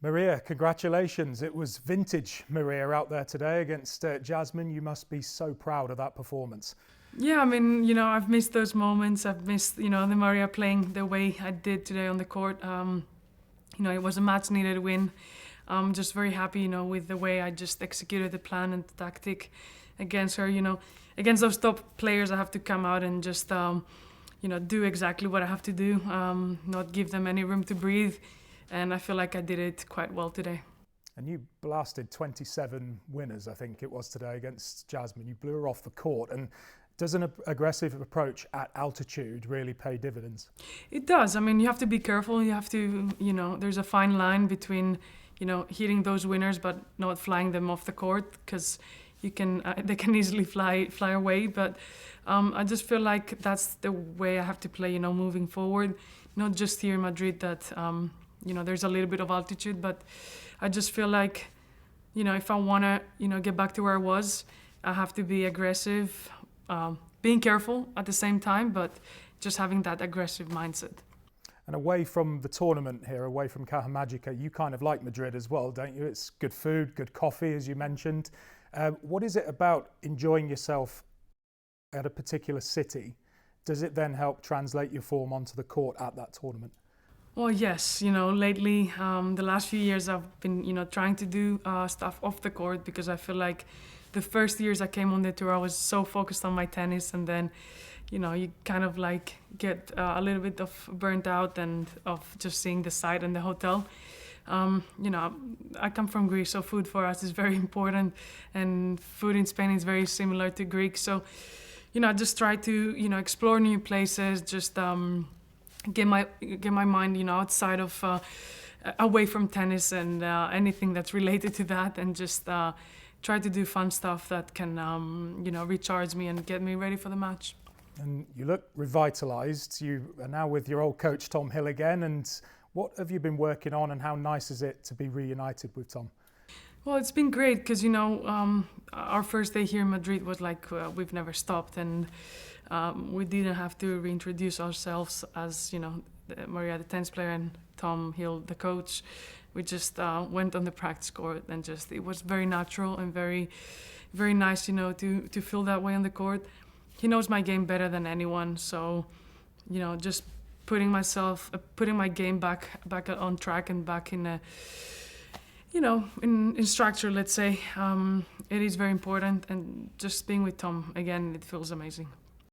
Maria, congratulations. It was vintage Maria out there today against Jasmine. You must be so proud of that performance. Yeah, I mean, I've missed those moments. I've missed, the Maria playing the way I did today on the court. It was a much-needed win. I'm just very happy, with the way I just executed the plan and the tactic against her. Against those top players, I have to come out and just, do exactly what I have to do, not give them any room to breathe. And I feel like I did it quite well today. And you blasted 27 winners, I think it was today, against Jasmine. You blew her off the court. And does an aggressive approach at altitude really pay dividends? It does. I mean, you have to be careful. You have to, there's a fine line between, hitting those winners but not flying them off the court, because they can easily fly away. But I just feel like that's the way I have to play, moving forward. Not just here in Madrid that, there's a little bit of altitude, but I just feel like, if I want to, get back to where I was, I have to be aggressive, being careful at the same time, but just having that aggressive mindset. And away from the tournament here, away from Caja Magica, you kind of like Madrid as well, don't you? It's good food, good coffee, as you mentioned. What is it about enjoying yourself at a particular city? Does it then help translate your form onto the court at that tournament? Well, yes. Lately, the last few years I've been, trying to do stuff off the court, because I feel like the first years I came on the tour, I was so focused on my tennis, and then, you kind of like get a little bit of burnt out and of just seeing the site and the hotel. I come from Greece, so food for us is very important, and food in Spain is very similar to Greek. So, I just try to, explore new places, just get my mind, outside of away from tennis and anything that's related to that, and just try to do fun stuff that can recharge me and get me ready for the match. And you look revitalised. You are now with your old coach Tom Hill again. And what have you been working on, and how nice is it to be reunited with Tom? Well, it's been great because, our first day here in Madrid was like we've never stopped, and we didn't have to reintroduce ourselves as, Maria, the tennis player, and Tom Hill, the coach. We just went on the practice court, and it was very natural and very, very nice, to feel that way on the court. He knows my game better than anyone, so, just putting my game back on track and back in a, in structure, let's say, it is very important, and just being with Tom again, it feels amazing.